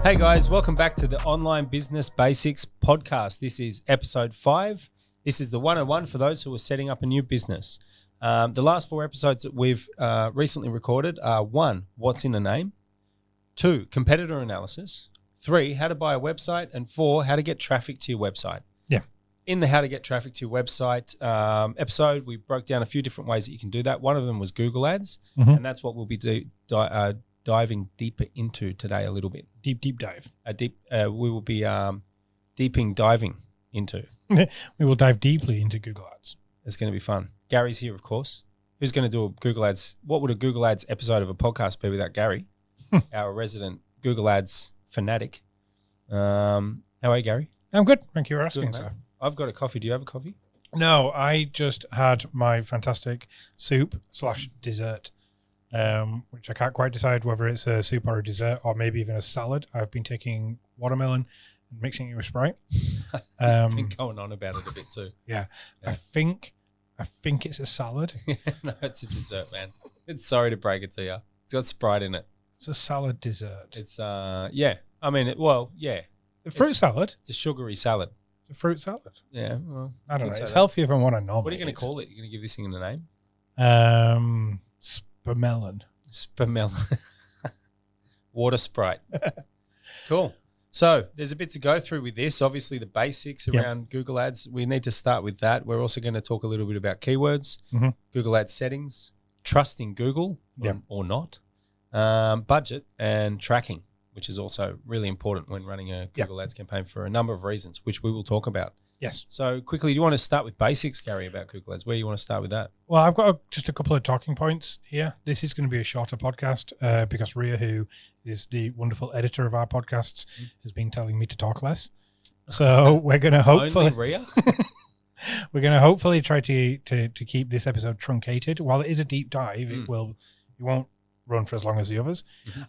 Hey guys, welcome back to the Online Business Basics podcast. This is episode 5. This is the 101 for those who are setting up a new business. The last 4 episodes that we've recently recorded are 1, what's in a name, 2, competitor analysis, 3, how to buy a website, and 4, how to get traffic to your website. Yeah. In the how to get traffic to your website episode, we broke down a few different ways that you can do that. One of them was Google Ads, and that's what we'll be diving deeper into today a little bit. Deep dive. We will be diving into. We will dive deeply into Google Ads. It's going to be fun. Gary's here, of course. Who's going to do a Google Ads? What would a Google Ads episode of a podcast be without Gary, our resident Google Ads fanatic? How are you, Gary? I'm good. Thank you for asking, Good, sir. I've got a coffee. Do you have a coffee? No, I just had my fantastic soup/dessert, which I can't quite decide whether it's a soup or a dessert or maybe even a salad. I've been taking watermelon and mixing it with Sprite. I've been going on about it a bit too. Yeah. I think it's a salad. No, it's a dessert, man. It's sorry to break it to you. It's got Sprite in it. It's a salad dessert. It's yeah. I mean, A fruit salad? It's a sugary salad. It's a fruit salad. Yeah. Well, I don't know. It's healthier than what I normally. What are you going to call it? You're going to give this thing a name? Spamelon. Spamelon. Water Sprite. Cool. So there's a bit to go through with this. Obviously, the basics around Google Ads. We need to start with that. We're also going to talk a little bit about keywords, Google Ads settings, trusting Google or not, budget, and tracking, which is also really important when running a Google Ads campaign for a number of reasons, which we will talk about. Yes. So quickly, do you want to start with basics, Gary, about Google Ads? Where do you want to start with that? Well, I've got just a couple of talking points here. This is going to be a shorter podcast because Ria, who is the wonderful editor of our podcasts, has been telling me to talk less. So we're going to hopefully Only Ria? we're going to hopefully try to keep this episode truncated. While it is a deep dive, it won't run for as long as the others.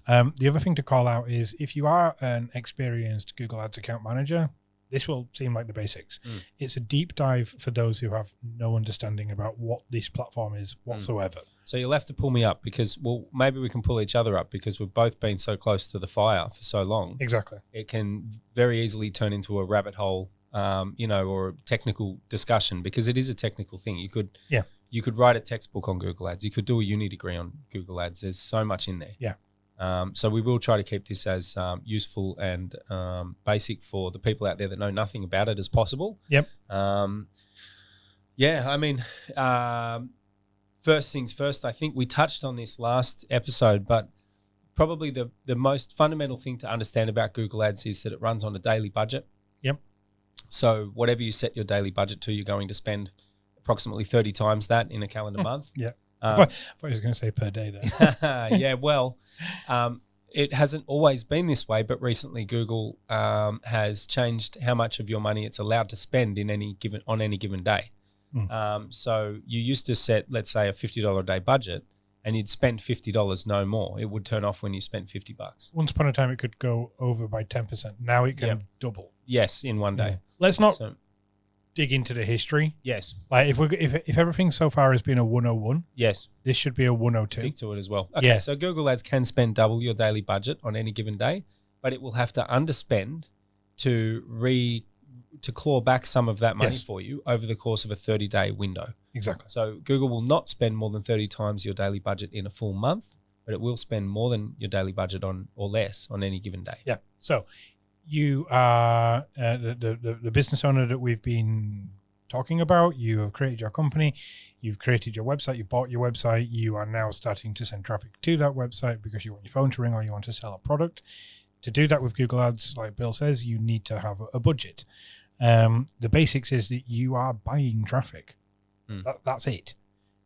The other thing to call out is if you are an experienced Google Ads account manager, this will seem like the basics. It's a deep dive for those who have no understanding about what this platform is whatsoever. So you'll have to pull me up because, well, maybe we can pull each other up because we've both been so close to the fire for so long. Exactly. It can very easily turn into a rabbit hole, or a technical discussion because it is a technical thing. You could write a textbook on Google Ads. You could do a uni degree on Google Ads. There's so much in there. Yeah. So we will try to keep this as useful and basic for the people out there that know nothing about it as possible. Yep. First things first, I think we touched on this last episode, but probably the most fundamental thing to understand about Google Ads is that it runs on a daily budget. Yep. So whatever you set your daily budget to, you're going to spend approximately 30 times that in a calendar month. Yeah. I thought I was going to say per day there. Yeah, well, it hasn't always been this way, but recently Google has changed how much of your money it's allowed to spend on any given day. So you used to set, let's say, a $50 a day budget, and you'd spend $50, no more. It would turn off when you spent $50. Once upon a time, it could go over by 10%. Now it can double. Yes, in one day. Yeah. Let's not dig into the history. Yes. Like if everything so far has been a 101, yes, this should be a 102. Stick to it as well. Okay, so Google Ads can spend double your daily budget on any given day, but it will have to underspend to claw back some of that money for you over the course of a 30-day window. Exactly. So Google will not spend more than 30 times your daily budget in a full month, but it will spend more than your daily budget on or less on any given day. Yeah. So you are the business owner that we've been talking about. You have created your company. You've created your website. You bought your website. You are now starting to send traffic to that website because you want your phone to ring or you want to sell a product. To do that with Google Ads, like Bill says, you need to have a budget. The basics is that you are buying traffic. That's it.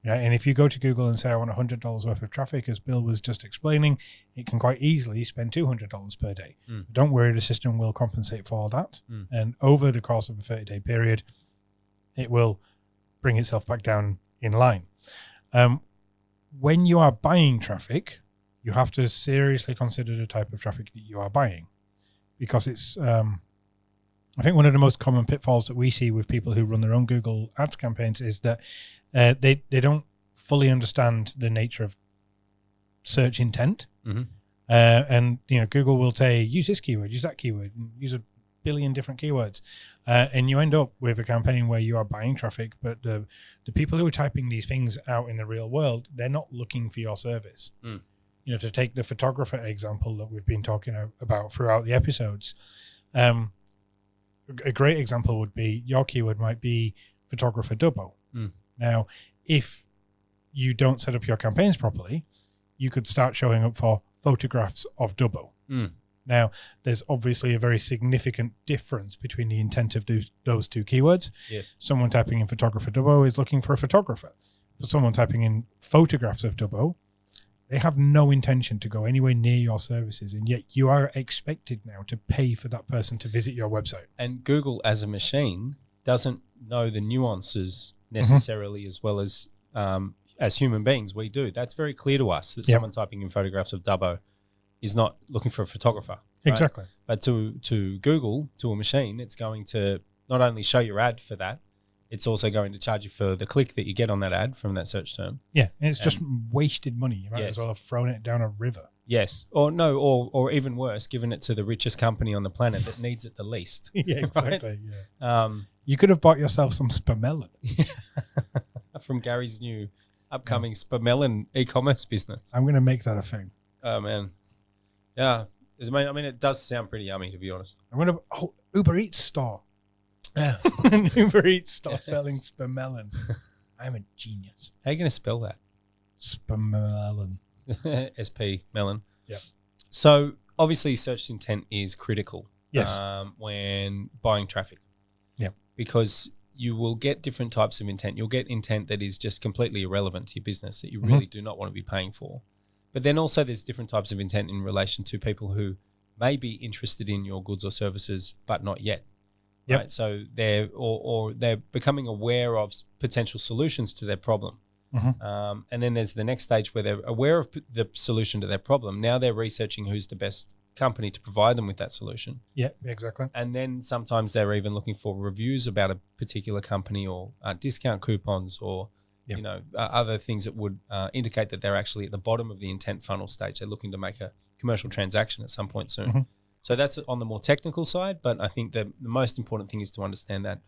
Yeah, and if you go to Google and say, I want $100 worth of traffic, as Bill was just explaining, it can quite easily spend $200 per day. Don't worry, the system will compensate for that. And over the course of a 30-day period, it will bring itself back down in line. When you are buying traffic, you have to seriously consider the type of traffic that you are buying, because it's, I think one of the most common pitfalls that we see with people who run their own Google Ads campaigns is that they don't fully understand the nature of search intent. And Google will say, use this keyword, use that keyword, use a billion different keywords, and you end up with a campaign where you are buying traffic, but the people who are typing these things out in the real world, they're not looking for your service. To take the photographer example that we've been talking about throughout the episodes, a great example would be your keyword might be photographer Dubbo. Now, if you don't set up your campaigns properly, you could start showing up for photographs of Dubbo. Now, there's obviously a very significant difference between the intent of those two keywords. Yes. Someone typing in photographer Dubbo is looking for a photographer. For someone typing in photographs of Dubbo, they have no intention to go anywhere near your services, and yet you are expected now to pay for that person to visit your website. And Google, as a machine, doesn't know the nuances necessarily as well as human beings we do. That's very clear to us that someone typing in photographs of Dubbo is not looking for a photographer. Right? Exactly. But to Google, to a machine, it's going to not only show your ad for that, it's also going to charge you for the click that you get on that ad from that search term. Yeah, and it's just wasted money. You might as well have thrown it down a river. Yes, or even worse, given it to the richest company on the planet that needs it the least. Yeah, exactly. Right? Yeah. You could have bought yourself some spamelon from Gary's new upcoming spamelon e-commerce business. I'm going to make that a thing. Oh man, yeah. I mean, it does sound pretty yummy, to be honest. I'm going to Uber Eats store. Yeah, Uber Eats store selling spamelon. I'm a genius. How are you going to spell that? Spamelon. SP melon. Yeah. So obviously, search intent is critical. Yes. When buying traffic. Yeah. Because you will get different types of intent. You'll get intent that is just completely irrelevant to your business that you really do not want to be paying for. But then also there's different types of intent in relation to people who may be interested in your goods or services, but not yet. Yep. Right? So they're they're becoming aware of potential solutions to their problem. And then there's the next stage where they're aware of the solution to their problem. Now they're researching who's the best company to provide them with that solution. Yeah, exactly. And then sometimes they're even looking for reviews about a particular company or discount coupons or other things that would indicate that they're actually at the bottom of the intent funnel stage. They're looking to make a commercial transaction at some point soon. So that's on the more technical side, but I think the most important thing is to understand that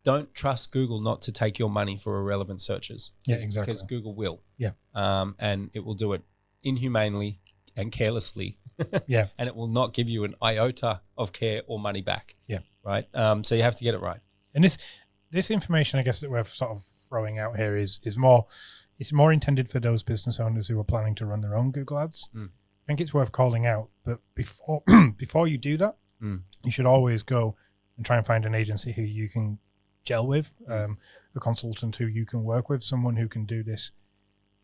don't trust Google not to take your money for irrelevant searches. Yeah, exactly. Because Google will. Yeah. And it will do it inhumanely and carelessly. Yeah. And it will not give you an iota of care or money back. Yeah. Right. So you have to get it right. And this information, I guess, that we're sort of throwing out here is more, it's more intended for those business owners who are planning to run their own Google ads. I think it's worth calling out, but before you do that, you should always go and try and find an agency who you can gel with, a consultant who you can work with, someone who can do this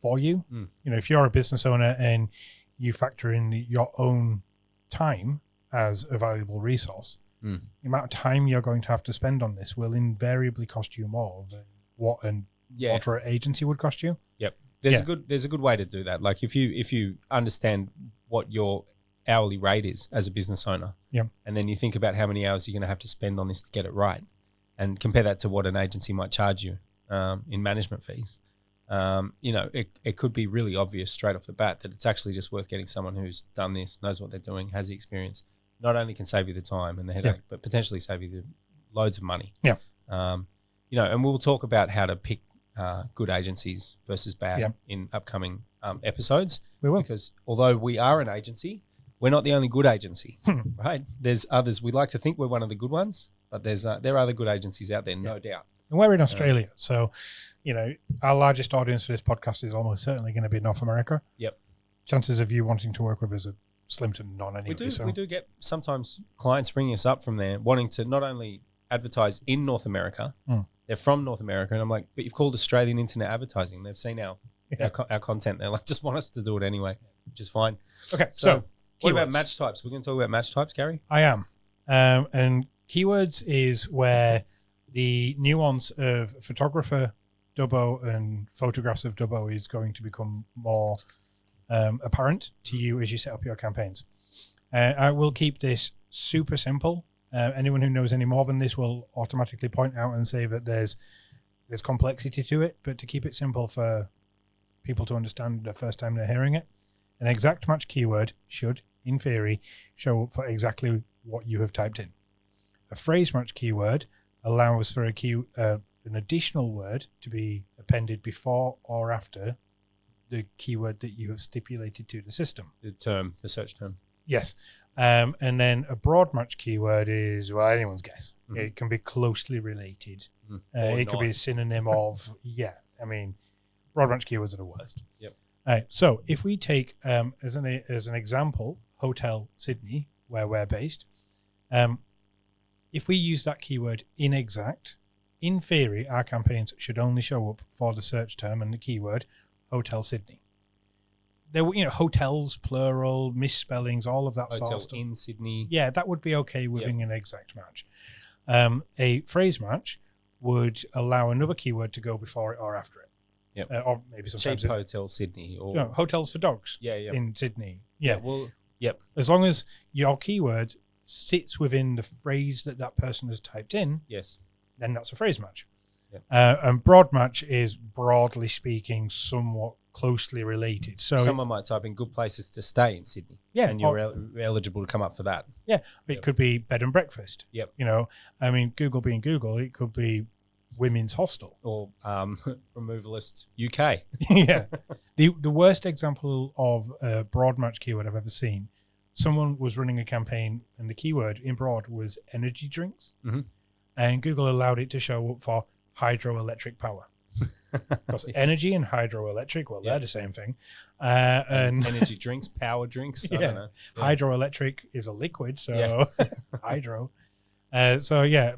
for you. If you're a business owner and you factor in your own time as a valuable resource, the amount of time you're going to have to spend on this will invariably cost you more than what an moderate agency would cost you. Yep. There's a good way to do that. Like if you understand what your hourly rate is as a business owner, and then you think about how many hours you're going to have to spend on this to get it right, and compare that to what an agency might charge you in management fees, it could be really obvious straight off the bat that it's actually just worth getting someone who's done this, knows what they're doing, has the experience. Not only can save you the time and the headache, but potentially save you the loads of money. Yeah. And we'll talk about how to pick good agencies versus bad in upcoming episodes. We will. Because although we are an agency, we're not the only good agency, right? There's others. We like to think we're one of the good ones, but there are other good agencies out there, no doubt. And we're in Australia, so our largest audience for this podcast is almost certainly going to be North America. Yep. Chances of you wanting to work with us are slim to none anyway. We do get sometimes clients ringing us up from there wanting to not only advertise in North America, they're from North America, and I'm like, but you've called Australian internet advertising. They've seen our content. They're like, just want us to do it anyway, which is fine. Okay, so what about match types? We're going to talk about match types, Gary? I am. And keywords is where the nuance of photographer Dubbo and photographs of Dubbo is going to become more apparent to you as you set up your campaigns. I will keep this super simple. Anyone who knows any more than this will automatically point out and say that there's complexity to it, but to keep it simple for people to understand the first time they're hearing it, An exact match keyword should, in theory, show up for exactly what you have typed in. A phrase match keyword allows for an additional word to be appended before or after the keyword that you have stipulated to the system. The search term. Yes. And then a broad match keyword is, well, anyone's guess. Mhm. It can be closely related. Or It could be a not. synonym of, I mean, broad match keywords are the worst. Yep. So if we take, as an example, Hotel Sydney, where we're based, if we use that keyword inexact, in theory, our campaigns should only show up for the search term and the keyword Hotel Sydney. There were, hotels, plural, misspellings, all of that sort Hotel of stuff. in Sydney. Yeah, that would be okay within an exact match. A phrase match would allow another keyword to go before it or after it. Yep. Or maybe sometimes Cheap Hotel Sydney. Or hotels for dogs. Yeah. In Sydney. Yeah. Well. Yep. As long as your keyword sits within the phrase that person has typed in, Yes. then that's a phrase match. Yep. And broad match is, broadly speaking, somewhat closely related. So someone might type in good places to stay in Sydney. Yeah, And you're eligible to come up for that. Yeah. It could be bed and breakfast. Yep. I mean, Google being Google, it could be women's hostel. Or removalist UK. Yeah. The worst example of a broad match keyword I've ever seen, someone was running a campaign and the keyword in broad was energy drinks. Mhm. And Google allowed it to show up for hydroelectric power. Because energy and hydroelectric, well, they're the same thing. And energy drinks, power drinks. I don't know. Yeah. Hydroelectric is a liquid, so hydro.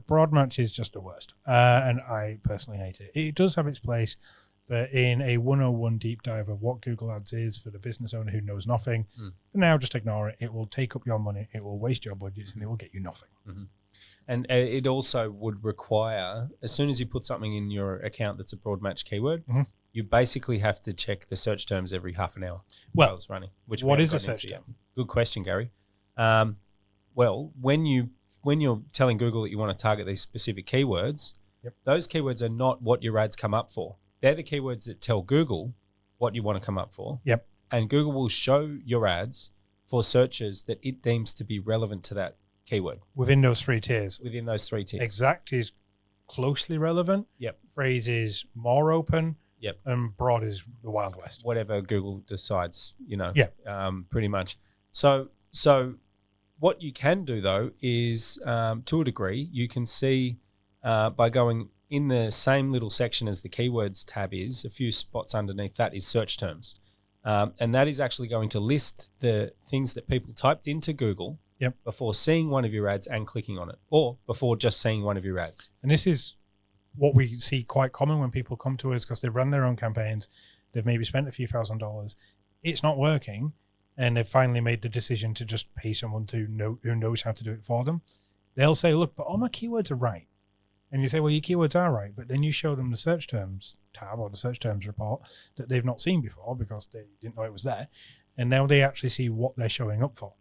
Broad match is just the worst. And I personally hate it. It does have its place, but in a 101 deep dive of what Google Ads is for the business owner who knows nothing, for now just ignore it. It will take up your money, it will waste your budgets, and it will get you nothing. Mm-hmm. And it also would require, as soon as you put something in your account that's a broad match keyword, you basically have to check the search terms every half an hour while it's running. What is a search term? Good question, Gary. Well, when you're telling Google that you want to target these specific keywords, those keywords are not what your ads come up for. They're the keywords that tell Google what you want to come up for. Yep. And Google will show your ads for searches that it deems to be relevant to that keyword. Within those three tiers. Within those three tiers. Exact is closely relevant. Yep. Phrase is more open. Yep. And broad is the Wild West. Whatever Google decides, pretty much. So what you can do, though, is to a degree, you can see by going in the same little section as the keywords tab is, a few spots underneath that is search terms. And that is actually going to list the things that people typed into Google before seeing one of your ads and clicking on it, or before just seeing one of your ads. And this is what we see quite common when people come to us because they've run their own campaigns. They've maybe spent a few $1,000s. It's not working. And they've finally made the decision to just pay someone who knows how to do it for them. They'll say, look, but all my keywords are right. And you say, well, your keywords are right. But then you show them the search terms tab or the search terms report that they've not seen before because they didn't know it was there. And now they actually see what they're showing up for.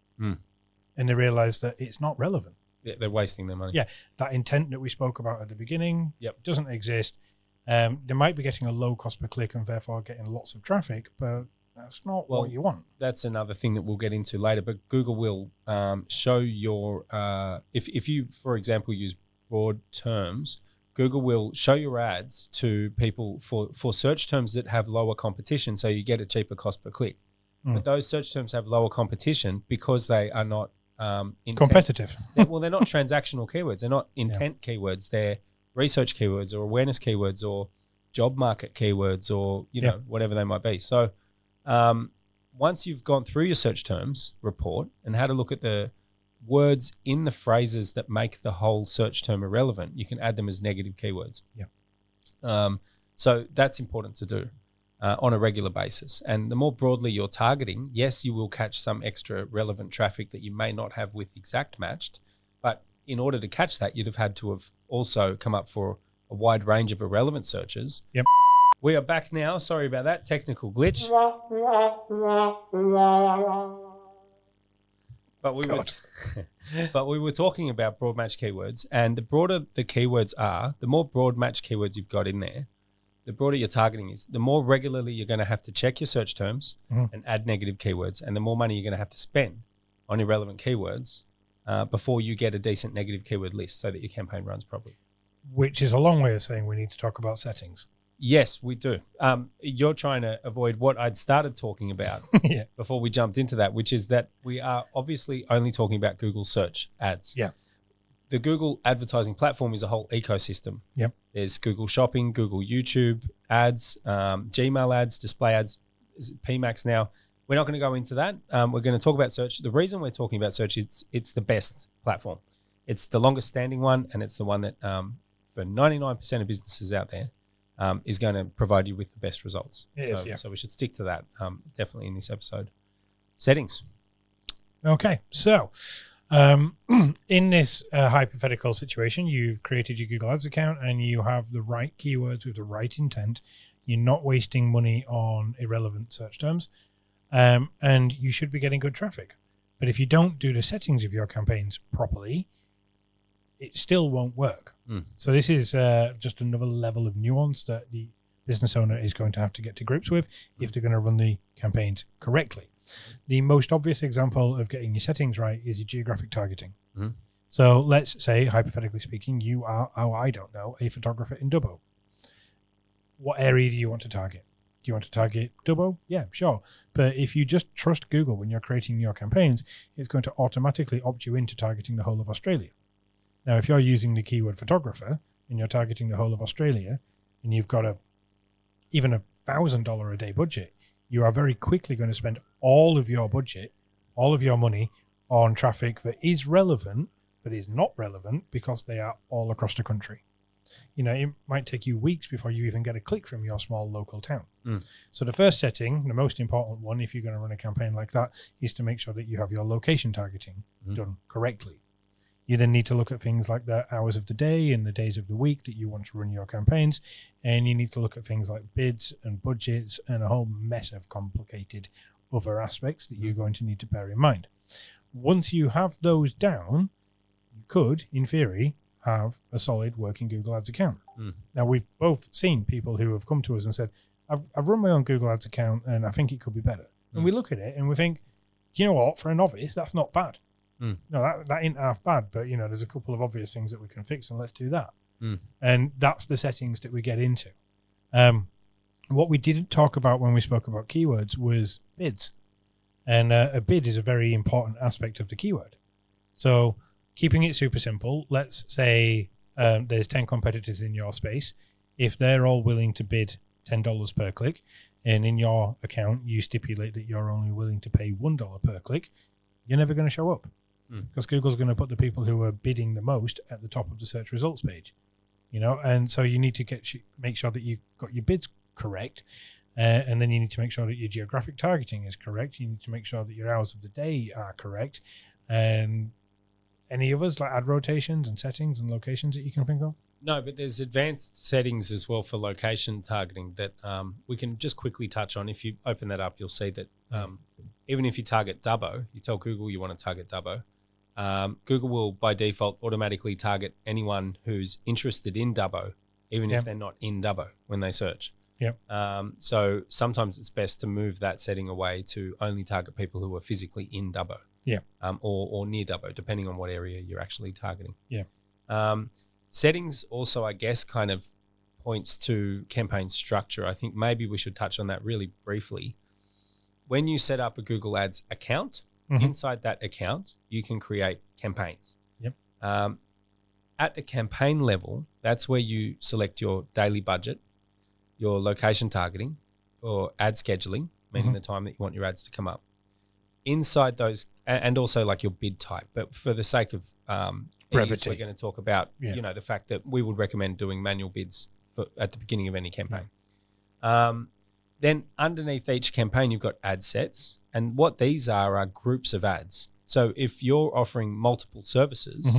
And they realize that it's not relevant. Yeah, they're wasting their money. Yeah, that intent that we spoke about at the beginning doesn't exist. They might be getting a low cost per click and therefore getting lots of traffic, but that's not what you want. That's another thing that we'll get into later. But Google will show your if you, for example, use broad terms, Google will show your ads to people for search terms that have lower competition, so you get a cheaper cost per click. But those search terms have lower competition because they are not competitive. They're not transactional keywords. They're not intent keywords. They're research keywords or awareness keywords or job market keywords or whatever they might be. So once you've gone through your search terms report and had a look at the words in the phrases that make the whole search term irrelevant, you can add them as negative keywords. So that's important to do on a regular basis. And the more broadly you're targeting, yes, you will catch some extra relevant traffic that you may not have with exact matched, but in order to catch that, you'd have had to have also come up for a wide range of irrelevant searches. We are back now. Sorry about that technical glitch. But we were talking about broad match keywords, and the broader the keywords are, the more broad match keywords you've got in there, the broader your targeting is, the more regularly you're going to have to check your search terms and add negative keywords, and the more money you're going to have to spend on irrelevant keywords before you get a decent negative keyword list so that your campaign runs properly. Which is a long way of saying we need to talk about settings. Yes, we do. You're trying to avoid what I'd started talking about before we jumped into that, which is that we are obviously only talking about Google search ads. Yeah. The Google advertising platform is a whole ecosystem. Yep. There's Google Shopping, Google YouTube ads, Gmail ads, display ads, PMax now. We're not going to go into that. We're going to talk about search. The reason we're talking about search, it's the best platform. It's the longest standing one, and it's the one that for 99% of businesses out there is going to provide you with the best results. So we should stick to that definitely in this episode. Settings. Okay, so in this hypothetical situation, you've created your Google Ads account and you have the right keywords with the right intent. You're not wasting money on irrelevant search terms, and you should be getting good traffic. But if you don't do the settings of your campaigns properly, it still won't work. So this is just another level of nuance that the business owner is going to have to get to grips with if they're going to run the campaigns correctly. The most obvious example of getting your settings right is your geographic targeting. So let's say, hypothetically speaking, you are, I don't know, a photographer in Dubbo. What area do you want to target? Do you want to target Dubbo? Yeah, sure. But if you just trust Google when you're creating your campaigns, it's going to automatically opt you into targeting the whole of Australia. Now, if you're using the keyword photographer and you're targeting the whole of Australia and you've got even $1,000 a day budget, you are very quickly going to spend all of your budget, all of your money on traffic that is relevant, but is not relevant because they are all across the country. You know, it might take you weeks before you even get a click from your small local town. So the first setting, the most important one, if you're going to run a campaign like that, is to make sure that you have your location targeting done correctly. You then need to look at things like the hours of the day and the days of the week that you want to run your campaigns. And you need to look at things like bids and budgets and a whole mess of complicated other aspects that you're going to need to bear in mind. Once you have those down, you could, in theory, have a solid working Google Ads account. Now, we've both seen people who have come to us and said, I've run my own Google Ads account and I think it could be better. And we look at it and we think, you know what, for a novice, that's not bad. No, that ain't half bad, but you know, there's a couple of obvious things that we can fix, and let's do that. And that's the settings that we get into. What we didn't talk about when we spoke about keywords was bids, and a bid is a very important aspect of the keyword. So keeping it super simple, let's say there's 10 competitors in your space. If they're all willing to bid $10 per click, and in your account you stipulate that you're only willing to pay $1 per click, you're never going to show up. Because Google's going to put the people who are bidding the most at the top of the search results page, you know, and so you need to make sure that you've got your bids correct, and then you need to make sure that your geographic targeting is correct. You need to make sure that your hours of the day are correct, and any others like ad rotations and settings and locations that you can think of. No, but there's advanced settings as well for location targeting that we can just quickly touch on. If you open that up, you'll see that even if you target Dubbo, you tell Google you want to target Dubbo, Google will by default automatically target anyone who's interested in Dubbo, even if they're not in Dubbo when they search. So sometimes it's best to move that setting away to only target people who are physically in Dubbo. Or near Dubbo, depending on what area you're actually targeting. Settings also, I guess, kind of points to campaign structure. I think maybe we should touch on that really briefly. When you set up a Google Ads account, inside that account, you can create campaigns. At the campaign level, that's where you select your daily budget, your location targeting, or ad scheduling, meaning the time that you want your ads to come up. Inside those, and also like your bid type, but for the sake of brevity, we're going to talk about you know, the fact that we would recommend doing manual bids at the beginning of any campaign. Then underneath each campaign, you've got ad sets, and what these are groups of ads. So if you're offering multiple services,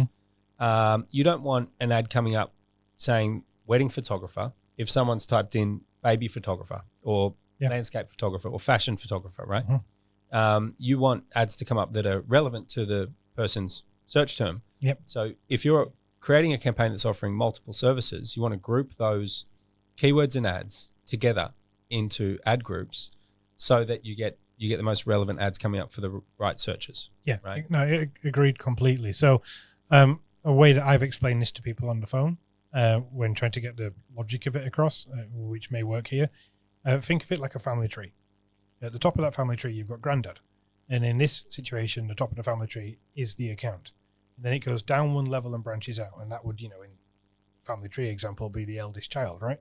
you don't want an ad coming up saying wedding photographer if someone's typed in baby photographer or landscape photographer or fashion photographer, right? You want ads to come up that are relevant to the person's search term. So if you're creating a campaign that's offering multiple services, you want to group those keywords and ads together into ad groups so that you get the most relevant ads coming up for the right searches. Yeah, right. No, agreed completely. So a way that I've explained this to people on the phone when trying to get the logic of it across, which may work here, think of it like a family tree. At the top of that family tree, you've got granddad. And in this situation, the top of the family tree is the account. And then it goes down one level and branches out. And that would, in family tree example, be the eldest child, right?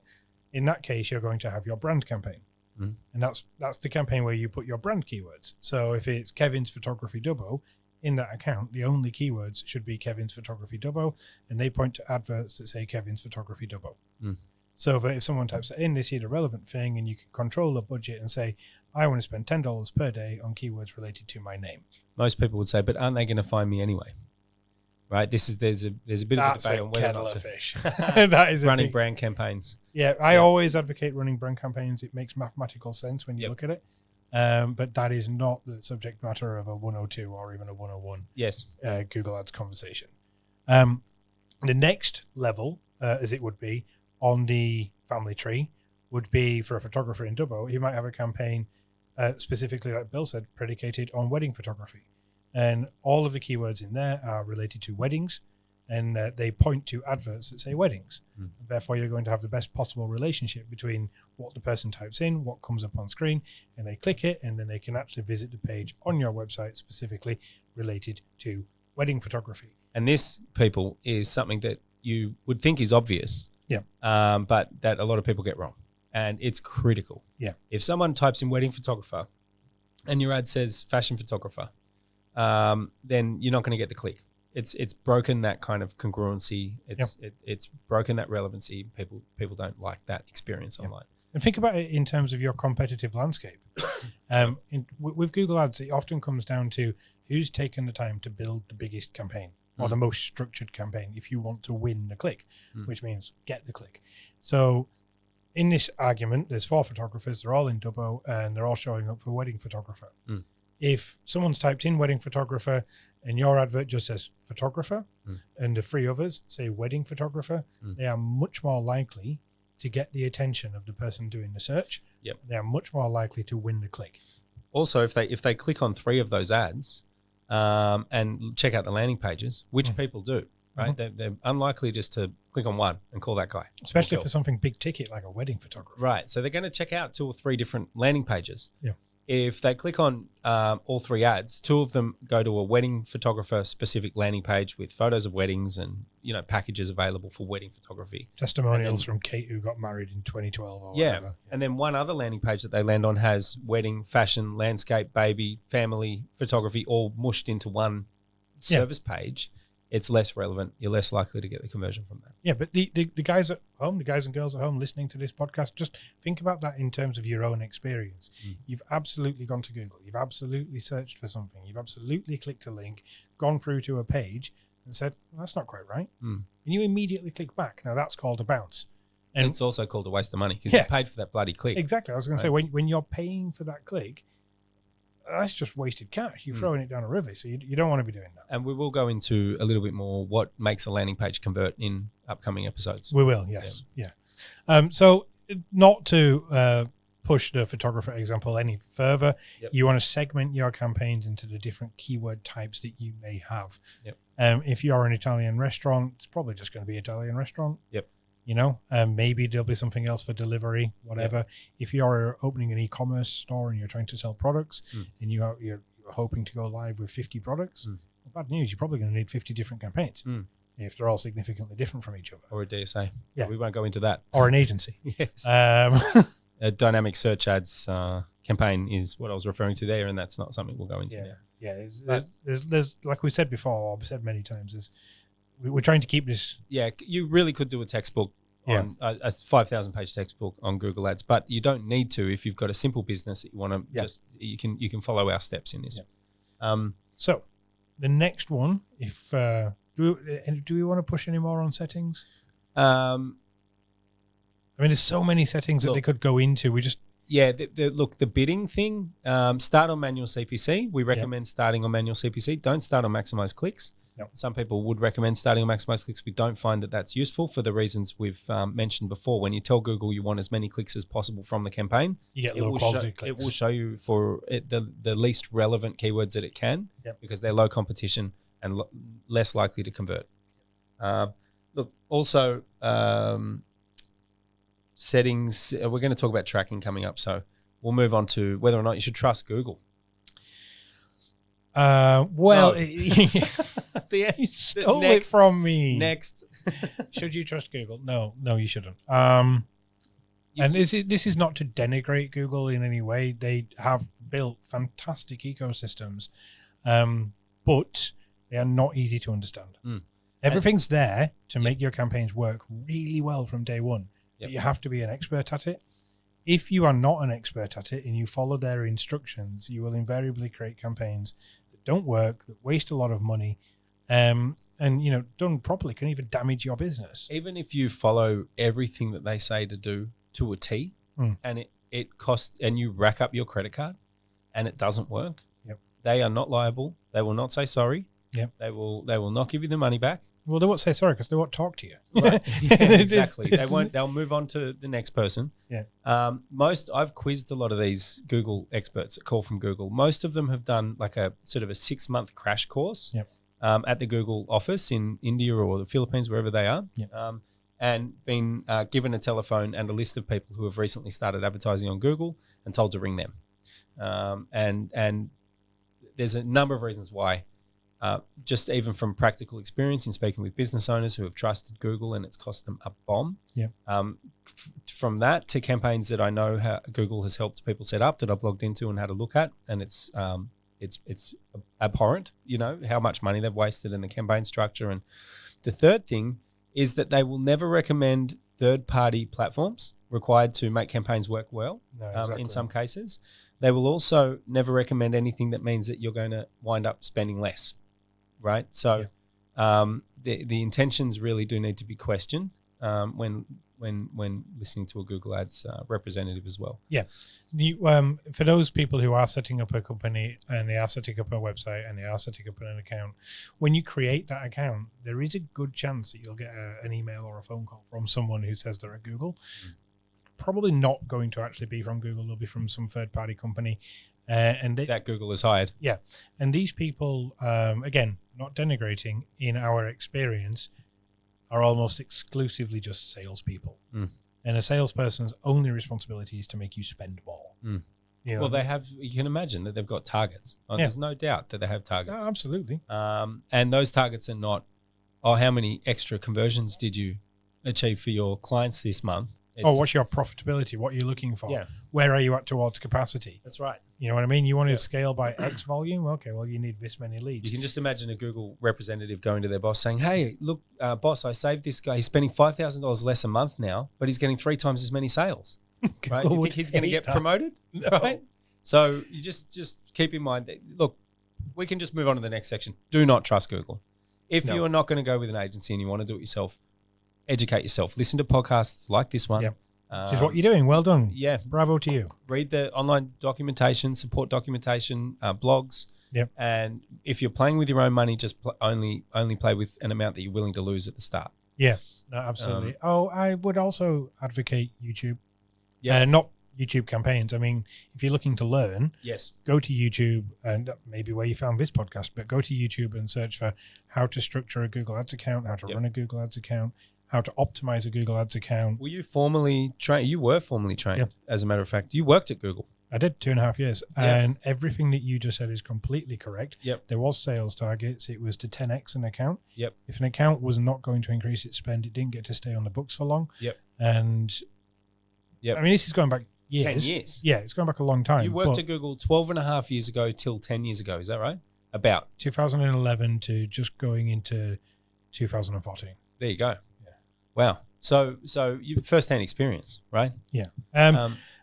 In that case, you're going to have your brand campaign. Mm. And that's the campaign where you put your brand keywords. So if it's Kevin's Photography Dubbo, in that account, the only keywords should be Kevin's Photography Dubbo, and they point to adverts that say Kevin's Photography Dubbo. Mm. So that if someone types it in, they see the relevant thing, and you can control the budget and say, I want to spend $10 per day on keywords related to my name. Most people would say, but aren't they going to find me anyway? Right? There's a bit of a debate on whether or not to fish. That is running brand campaigns. Yeah, I always advocate running brand campaigns. It makes mathematical sense when you look at it. But that is not the subject matter of a 102 or even a 101 Google Ads conversation. The next level, as it would be on the family tree, would be for a photographer in Dubbo. He might have a campaign specifically, like Bill said, predicated on wedding photography. And all of the keywords in there are related to weddings, and they point to adverts that say weddings. Mm. Therefore, you're going to have the best possible relationship between what the person types in, what comes up on screen, and they click it, and then they can actually visit the page on your website specifically related to wedding photography. And this, people, is something that you would think is obvious, but that a lot of people get wrong. And it's critical. Yeah. If someone types in wedding photographer and your ad says fashion photographer, then you're not going to get the click. It's broken that kind of congruency. It's broken that relevancy. People don't like that experience online. And think about it in terms of your competitive landscape. With Google Ads, it often comes down to who's taken the time to build the biggest campaign or the most structured campaign if you want to win the click, which means get the click. So in this argument, there's 4 photographers. They're all in Dubbo, and they're all showing up for wedding photographer. Mm. If someone's typed in wedding photographer and your advert just says photographer and the 3 others say wedding photographer, they are much more likely to get the attention of the person doing the search. Yep. They are much more likely to win the click. Also, if they click on 3 of those ads and check out the landing pages, which people do, right? They're unlikely just to click on one and call that guy. Especially for something big ticket like a wedding photographer. Right. So they're going to check out 2 or 3 different landing pages. Yeah. If they click on all 3 ads, 2 of them go to a wedding photographer specific landing page with photos of weddings and packages available for wedding photography. Testimonials from Kate who got married in 2012 or whatever. Yeah. And then one other landing page that they land on has wedding, fashion, landscape, baby, family photography all mushed into one service page. It's less relevant. You're less likely to get the conversion from that. Yeah, but the guys at home, the guys and girls at home listening to this podcast, just think about that in terms of your own experience. You've absolutely gone to Google. You've absolutely searched for something. You've absolutely clicked a link, gone through to a page and said, well, that's not quite right. And you immediately click back. Now, that's called a bounce. And it's also called a waste of money because you paid for that bloody click. Exactly. I was going to say, when you're paying for that click, that's just wasted cash. You're throwing it down a river, so you don't want to be doing that. And we will go into a little bit more what makes a landing page convert in upcoming episodes. We will, yes. Yeah. So not to push the photographer example any further, you want to segment your campaigns into the different keyword types that you may have. If you're an Italian restaurant, it's probably just going to be Italian restaurant. Maybe there'll be something else for delivery, whatever. If you're opening an e-commerce store and you're trying to sell products and you're hoping to go live with 50 products, well, bad news, you're probably going to need 50 different campaigns if they're all significantly different from each other. Or a DSA. Yeah. We won't go into that. Or an agency. Yes. A dynamic search ads campaign is what I was referring to there, and that's not something we'll go into now. Yeah, there's like we said before, or I've said many times, we're trying to keep this. Yeah, you really could do a textbook on a 5,000 page textbook on Google Ads, but you don't need to if you've got a simple business that you want to you can follow our steps in this. So the next one, if do we want to push any more on settings? I mean, there's so many settings that they could go into. We just the bidding thing. Start on manual CPC. We recommend starting on manual CPC. Don't start on maximize clicks. Yep. Some people would recommend starting on maximize clicks. We don't find that that's useful for the reasons we've mentioned before. When you tell Google you want as many clicks as possible from the campaign, you get low quality clicks. It will show you for the least relevant keywords that it can, because they're low competition and less likely to convert. Look, also settings. We're going to talk about tracking coming up, so we'll move on to whether or not you should trust Google. Well, No. you stole it from me. Next. Should you trust Google? No, you shouldn't. And this is not to denigrate Google in any way. They have built fantastic ecosystems, but they are not easy to understand. Everything's there to make your campaigns work really well from day one. But you have to be an expert at it. If you are not an expert at it and you follow their instructions, you will invariably create campaigns that don't work, that waste a lot of money, and done properly can even damage your business. Even if you follow everything that they say to do to a T, and it costs, and you rack up your credit card and it doesn't work, they are not liable. They will not say sorry. They will not give you the money back. Well, they won't say sorry because they won't talk to you. Right. Exactly. They won't. They'll move on to the next person. I've quizzed a lot of these Google experts that call from Google. Most of them have done like a sort of a 6-month crash course at the Google office in India or the Philippines, wherever they are, and been given a telephone and a list of people who have recently started advertising on Google and told to ring them. And there's a number of reasons why. Just even from practical experience in speaking with business owners who have trusted Google and it's cost them a bomb. From that to campaigns that I know how Google has helped people set up that I've logged into and had a look at, and it's abhorrent, how much money they've wasted in the campaign structure. And the third thing is that they will never recommend third-party platforms required to make campaigns work well. In some cases. They will also never recommend anything that means that you're going to wind up spending less. Right. So the intentions really do need to be questioned when listening to a Google Ads representative as well. For those people who are setting up a company and they are setting up a website and they are setting up an account, when you create that account, there is a good chance that you'll get an email or a phone call from someone who says they're at Google. Probably not going to actually be from Google. They'll be from some third-party company. That Google has hired. And these people, again, not denigrating, in our experience, are almost exclusively just salespeople. And a salesperson's only responsibility is to make you spend more. Well, they have. You can imagine that they've got targets. There's no doubt that they have targets. Oh, absolutely. And those targets are not, how many extra conversions did you achieve for your clients this month? What's your profitability? What are you looking for? Where are you at towards capacity? That's right. You know what I mean? You want to scale by X volume? Okay, well, you need this many leads. You can just imagine a Google representative going to their boss saying, hey, look, boss, I saved this guy. He's spending $5,000 less a month now, but he's getting 3 times as many sales. Right? Do you think he's going to get promoted? No. Right? So you just keep in mind that, look, we can just move on to the next section. Do not trust Google. If you are not going to go with an agency and you want to do it yourself, educate yourself. Listen to podcasts like this one. Which is what you're doing. Well done. Bravo to you. Read the online documentation, support documentation, blogs. And if you're playing with your own money, just only play with an amount that you're willing to lose at the start. No, absolutely. I would also advocate YouTube. Not YouTube campaigns. I mean, if you're looking to learn, go to YouTube, and maybe where you found this podcast, but go to YouTube and search for how to structure a Google Ads account, how to run a Google Ads account, how to optimize a Google Ads account. Were you formally trained? You were formally trained, as a matter of fact. You worked at Google. I did 2.5 years. And everything that you just said is completely correct. There was sales targets. It was to 10x an account. If an account was not going to increase its spend, it didn't get to stay on the books for long. And I mean, this is going back years. 10 years. Yeah, it's going back a long time. You worked at Google 12.5 years ago till 10 years ago. Is that right? About 2011 to just going into 2014. There you go. Wow. So you first-hand experience, right?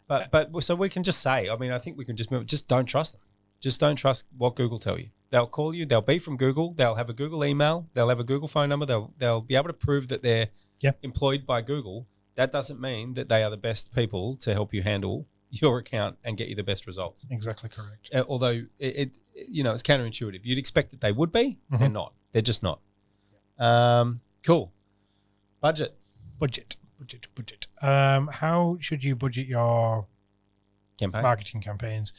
But so we can just say, I mean, I think we can just move. Just don't trust them. Just don't trust what Google tell you. They'll call you. They'll be from Google. They'll have a Google email. They'll have a Google phone number. They'll be able to prove that they're employed by Google. That doesn't mean that they are the best people to help you handle your account and get you the best results. Exactly correct. Although it's counterintuitive. You'd expect that they would be. They're not. They're just not. Cool. Budget. How should you budget your Campaign. marketing campaigns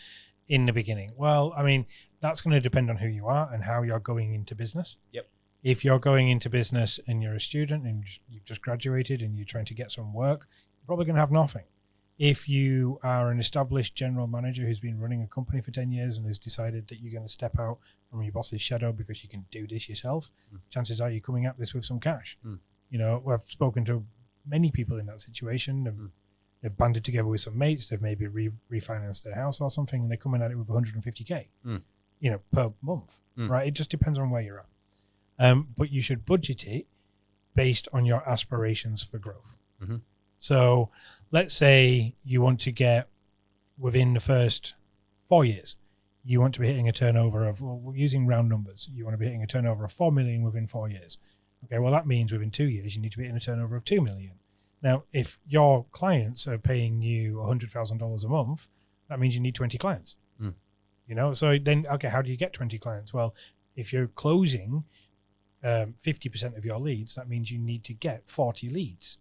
in the beginning? Well, I mean, that's going to depend on who you are and how you're going into business. Yep. If you're going into business and you're a student and you've just graduated and you're trying to get some work, you're probably going to have nothing. If you are an established general manager who's been running a company for 10 years and has decided that you're going to step out from your boss's shadow because you can do this yourself, chances are you're coming at this with some cash. You know, I've spoken to many people in that situation. They've banded together with some mates. They've maybe refinanced their house or something, and they're coming at it with 150K, you know, per month, right? It just depends on where you're at. But you should budget it based on your aspirations for growth. So let's say you want to get within the first 4 years, you want to be hitting a turnover of, well, we're using round numbers. You want to be hitting a turnover of 4 million within 4 years. Okay, well, that means within 2 years, you need to be hitting a turnover of 2 million. Now, if your clients are paying you $100,000 a month, that means you need 20 clients. You know, so then, okay, how do you get 20 clients? Well, if you're closing 50% of your leads, that means you need to get 40 leads.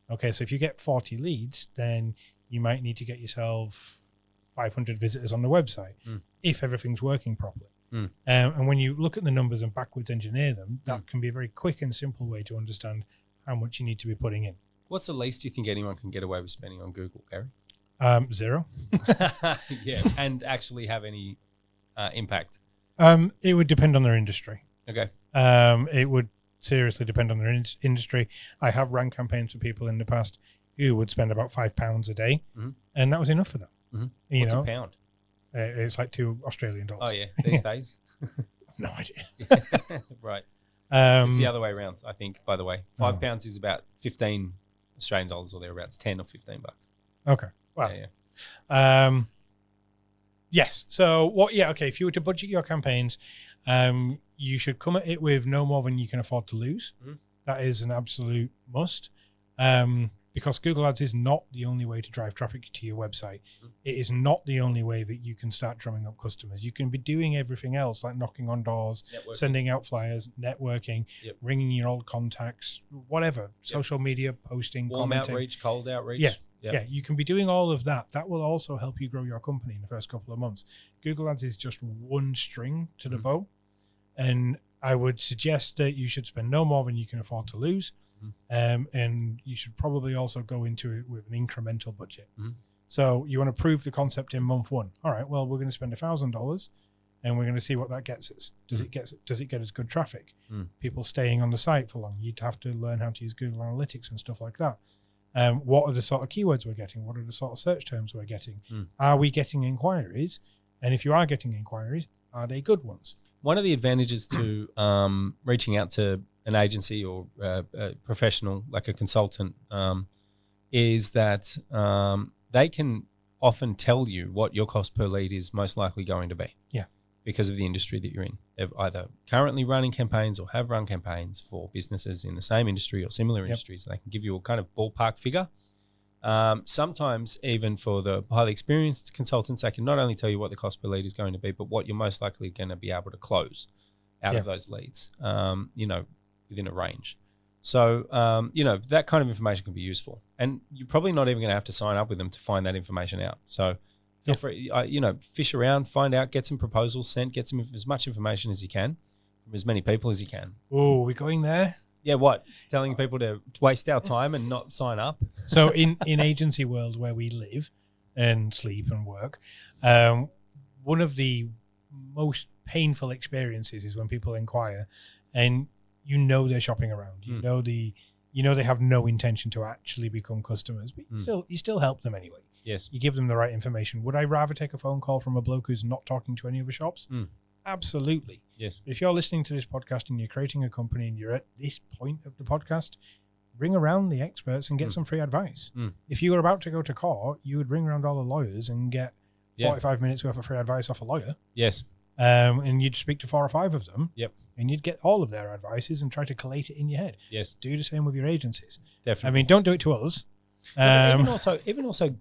Okay, so if you get 40 leads, then you might need to get yourself 500 visitors on the website if everything's working properly. And when you look at the numbers and backwards engineer them, that can be a very quick and simple way to understand how much you need to be putting in. What's the least you think anyone can get away with spending on Google, Gary? 0. Yeah, and actually have any impact? It would depend on their industry. Okay. It would seriously depend on their industry. I have ran campaigns for people in the past who would spend about £5 a day, and that was enough for them. You What's know, a pound? It's like $2 Australian. Oh, yeah, these days. I've no idea. Right. It's the other way around, I think, by the way. £5 is about 15 Australian dollars or thereabouts, 10 or 15 bucks. Okay. Well, yeah. Yes. So what? Yeah. Okay. If you were to budget your campaigns, you should come at it with no more than you can afford to lose. That is an absolute must. Because Google Ads is not the only way to drive traffic to your website. It is not the only way that you can start drumming up customers. You can be doing everything else, like knocking on doors, sending out flyers, networking, ringing your old contacts, whatever, social media, posting, warm commenting. outreach, cold outreach. Yeah, you can be doing all of that. That will also help you grow your company in the first couple of months. Google Ads is just one string to the bow. And I would suggest that you should spend no more than you can afford to lose. And you should probably also go into it with an incremental budget. So you want to prove the concept in month 1. All right, well, we're going to spend $1,000 and we're going to see what that gets us. Does it get us good traffic? People staying on the site for long? You'd have to learn how to use Google Analytics and stuff like that. What are the sort of keywords we're getting? What are the sort of search terms we're getting? Are we getting inquiries? And if you are getting inquiries, are they good ones? One of the advantages to reaching out to an agency or a professional like a consultant is that they can often tell you what your cost per lead is most likely going to be. Yeah. Because of the industry that you're in. They're either currently running campaigns or have run campaigns for businesses in the same industry or similar industries. They can give you a kind of ballpark figure. Sometimes even for the highly experienced consultants, they can not only tell you what the cost per lead is going to be, but what you're most likely going to be able to close out of those leads, within a range. So, that kind of information can be useful. And you're probably not even going to have to sign up with them to find that information out. So feel free, fish around, find out, get some proposals sent, get some as much information as you can from as many people as you can. Oh, we're going there? Yeah, what? Telling people to waste our time and not sign up? So in agency world where we live and sleep and work, one of the most painful experiences is when people inquire and they're shopping around. You know they have no intention to actually become customers, but you still help them anyway. Yes. You give them the right information. Would I rather take a phone call from a bloke who's not talking to any other shops? Absolutely. Yes. If you're listening to this podcast and you're creating a company and you're at this point of the podcast, ring around the experts and get some free advice. If you were about to go to court, you would ring around all the lawyers and get 45 minutes worth of free advice off a lawyer. Yes. And you'd speak to 4 or 5 of them. Yep. And you'd get all of their advices and try to collate it in your head. Yes. Do the same with your agencies. Definitely. I mean, don't do it to us. Even also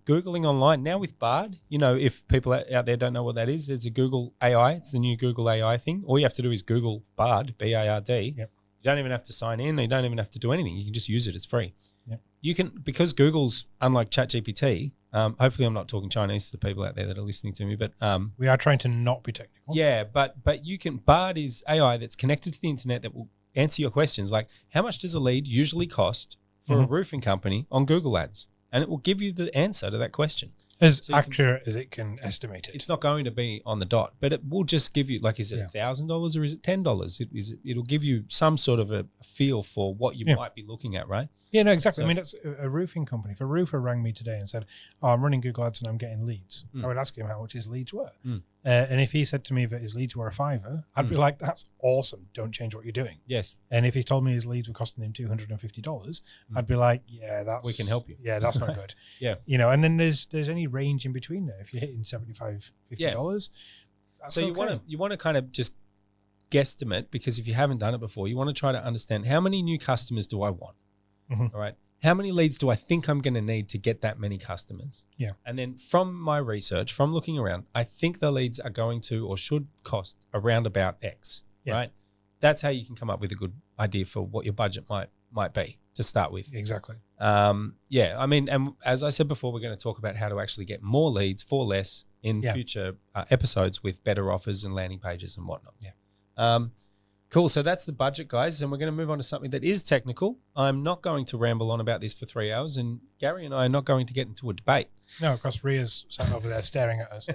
Googling online now with Bard, if people out there don't know what that is, there's a Google AI. It's the new Google AI thing. All you have to do is Google Bard, B-A-R-D. Yep. You don't even have to sign in. You don't even have to do anything. You can just use it. It's free. Yep. You can, because Google's, unlike ChatGPT, hopefully I'm not talking Chinese to the people out there that are listening to me, but we are trying to not be technical. Yeah, but you can, Bard is AI that's connected to the internet that will answer your questions like, how much does a lead usually cost for a roofing company on Google Ads? And it will give you the answer to that question. As accurate as it can estimate it. It's not going to be on the dot, but it will just give you, like, is it $1,000 or is it $10? It'll give you some sort of a feel for what you might be looking at, right? Yeah, no, exactly. I mean, it's a roofing company. If a roofer rang me today and said, I'm running Google Ads and I'm getting leads, I would ask him how much his leads were. And if he said to me that his leads were a $5, I'd be like, that's awesome. Don't change what you're doing. Yes. And if he told me his leads were costing him $250, I'd be like, yeah, we can help you. Yeah, that's not good. Yeah. And then there's any range in between there. If you're hitting $75, $50, so you want to kind of just guesstimate, because if you haven't done it before, you want to try to understand, how many new customers do I want? All right. How many leads do I think I'm going to need to get that many customers? Yeah. And then from my research, from looking around, I think the leads are going to or should cost around about X, right? That's how you can come up with a good idea for what your budget might be to start with. Exactly. I mean, and as I said before, we're going to talk about how to actually get more leads for less in future episodes with better offers and landing pages and whatnot. Yeah. Cool. So that's the budget, guys. And we're going to move on to something that is technical. I'm not going to ramble on about this for 3 hours, and Gary and I are not going to get into a debate. No, because Ria's sat over there staring at us.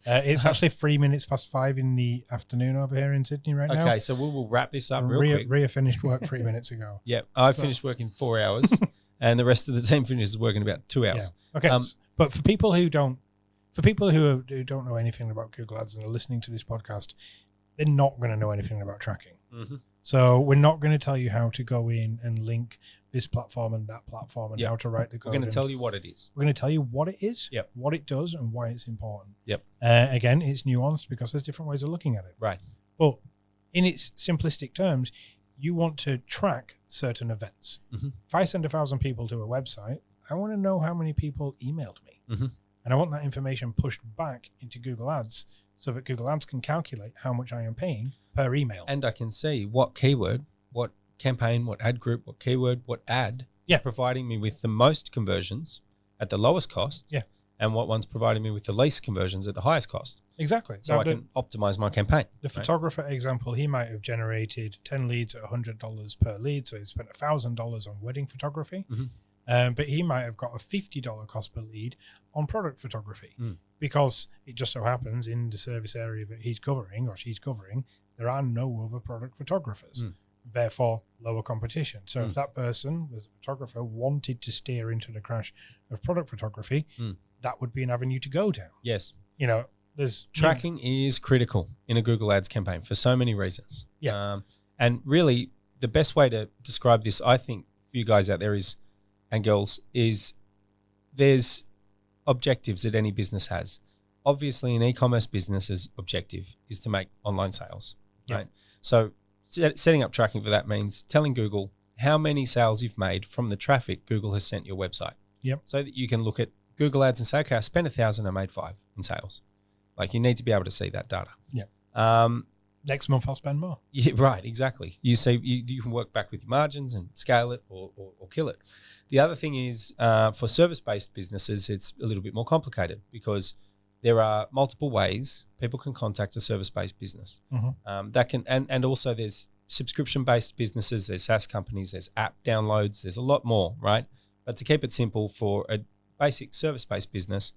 It's actually 3 minutes past 5 in the afternoon over here in Sydney right now. Okay, so we'll wrap this up real quick. Ria finished work 3 minutes ago. Yeah, I finished work in 4 hours, and the rest of the team finishes work in about 2 hours. Yeah. Okay, but for people who don't know anything about Google Ads and are listening to this podcast, they're not going to know anything about tracking. So we're not going to tell you how to go in and link this platform and that platform and how to write the code. We're going to tell you what it is. We're going to tell you what it is, what it does, and why it's important. Again, it's nuanced because there's different ways of looking at it. Right. But in its simplistic terms, you want to track certain events. If I send 1,000 people to a website, I want to know how many people emailed me. And I want that information pushed back into Google Ads so that Google Ads can calculate how much I am paying per email. And I can see what keyword, what campaign, what ad group, what keyword, what ad is providing me with the most conversions at the lowest cost, and what one's providing me with the least conversions at the highest cost. Exactly. So I can optimize my campaign. The photographer example, he might have generated 10 leads at $100 per lead, so he spent $1,000 on wedding photography. But he might have got a $50 cost per lead on product photography because it just so happens in the service area that he's covering or she's covering, there are no other product photographers, therefore lower competition. So if that person was a photographer wanted to steer into the crash of product photography, that would be an avenue to go down. Yes. There's tracking is critical in a Google Ads campaign for so many reasons. And really the best way to describe this, I think, for you guys out there is, and girls, is there's objectives that any business has. Obviously, an e-commerce business's objective is to make online sales, right? So setting up tracking for that means telling Google how many sales you've made from the traffic Google has sent your website. So that you can look at Google Ads and say, okay, I spent 1,000, I made 5 in sales. Like, you need to be able to see that data. Next month I'll spend more. Yeah, right, exactly. You see, you can work back with your margins and scale it or kill it. The other thing is for service-based businesses, it's a little bit more complicated because there are multiple ways people can contact a service-based business. That can, and also there's subscription-based businesses, there's SaaS companies, there's app downloads, there's a lot more, right? But to keep it simple, for a basic service-based business,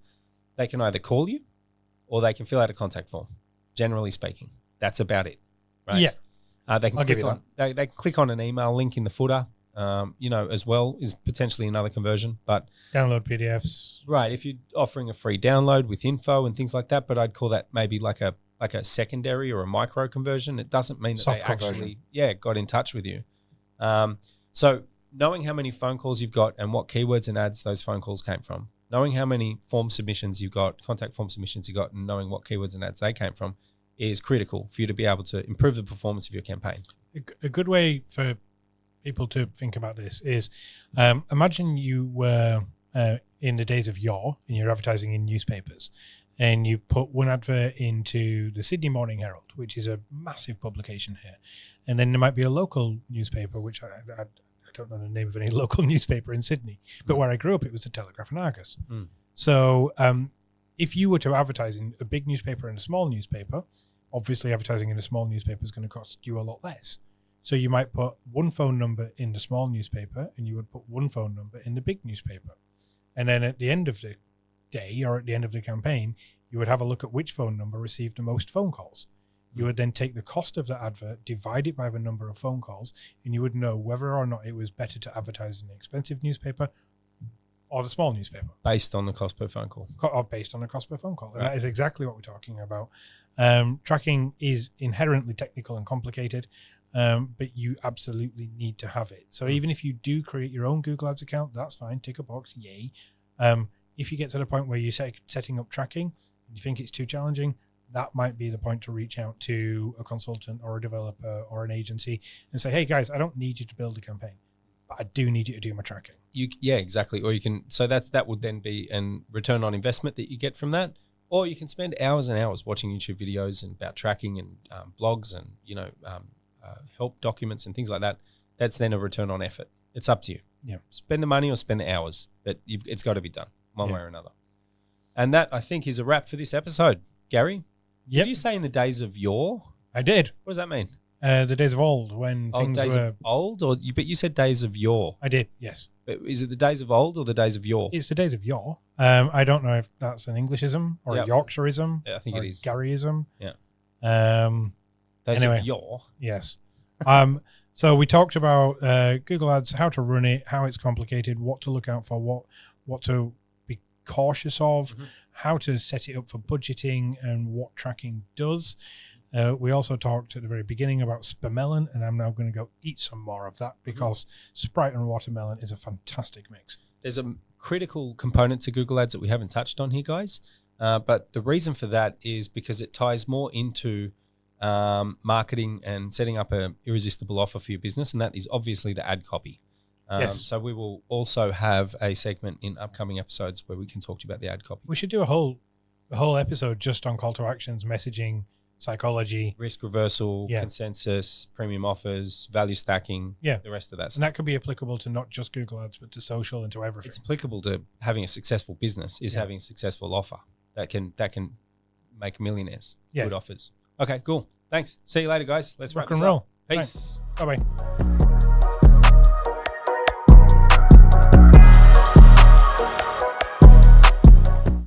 they can either call you or they can fill out a contact form, generally speaking. That's about it, right? They can click on, they click on an email link in the footer, as well, is potentially another conversion. But download PDFs. Right, if you're offering a free download with info and things like that, but I'd call that maybe like a secondary or a micro conversion. It doesn't mean that they actually got in touch with you. So knowing how many phone calls you've got and what keywords and ads those phone calls came from, knowing how many form submissions you've got, contact form submissions you got, and knowing what keywords and ads they came from is critical for you to be able to improve the performance of your campaign. A good way for people to think about this is imagine you were in the days of yore, and you're advertising in newspapers, and you put one advert into the Sydney Morning Herald, which is a massive publication here, and then there might be a local newspaper, which I don't know the name of any local newspaper in Sydney, but where I grew up, it was the Telegraph and Argus. So if you were to advertise in a big newspaper and a small newspaper, obviously advertising in a small newspaper is going to cost you a lot less. So you might put one phone number in the small newspaper, and you would put one phone number in the big newspaper. And then at the end of the day, or at the end of the campaign, you would have a look at which phone number received the most phone calls. You would then take the cost of the advert, divide it by the number of phone calls, and you would know whether or not it was better to advertise in the expensive newspaper or the small newspaper. Based on the cost per phone call. Or based on the cost per phone call. And Right. that is exactly what we're talking about. Tracking is inherently technical and complicated, but you absolutely need to have it. So even if you do create your own Google Ads account, that's fine. Tick a box, yay. If you get to the point where you're setting up tracking, and you think it's too challenging, that might be the point to reach out to a consultant or a developer or an agency and say, hey guys, I don't need you to build a campaign, but I do need you to do my tracking. Yeah, exactly. Or you can, so that would then be an return on investment that you get from that. Or you can spend hours and hours watching YouTube videos and about tracking and blogs and, help documents and things like that. That's then a return on effort. It's up to you. Yeah. Spend the money or spend the hours, but it's got to be done one way or another. And that, I think, is a wrap for this episode. Gary, Yep. did you say in the days of yore? I did. What does that mean? The days of old when things days were... of old? But you said days of yore. I did, yes. But is it the days of old or the days of yore? It's the days of yore. I don't know if that's an Englishism or Yep. a Yorkshireism. Yeah, I think or it a is. Garyism. Yeah. Days of yore. Yes. So we talked about Google Ads, how to run it, how it's complicated, what to look out for, what to be cautious of, how to set it up for budgeting, and what tracking does. We also talked at the very beginning about spamelon, and I'm now going to go eat some more of that because Sprite and watermelon is a fantastic mix. There's a critical component to Google Ads that we haven't touched on here, guys. But the reason for that is because it ties more into marketing and setting up an irresistible offer for your business, and that is obviously the ad copy. Yes. So we will also have a segment in upcoming episodes where we can talk to you about the ad copy. We should do a whole episode just on call to actions, messaging, psychology, Risk reversal, consensus, premium offers, value stacking, the rest of that and stuff. that could be applicable to not just Google Ads but to social and to everything. It's applicable to having a successful business, is having a successful offer that can make millionaires. Good offers. Okay, cool. Thanks. See you later, guys. Let's Rock wrap and this roll. up. Peace. Bye bye.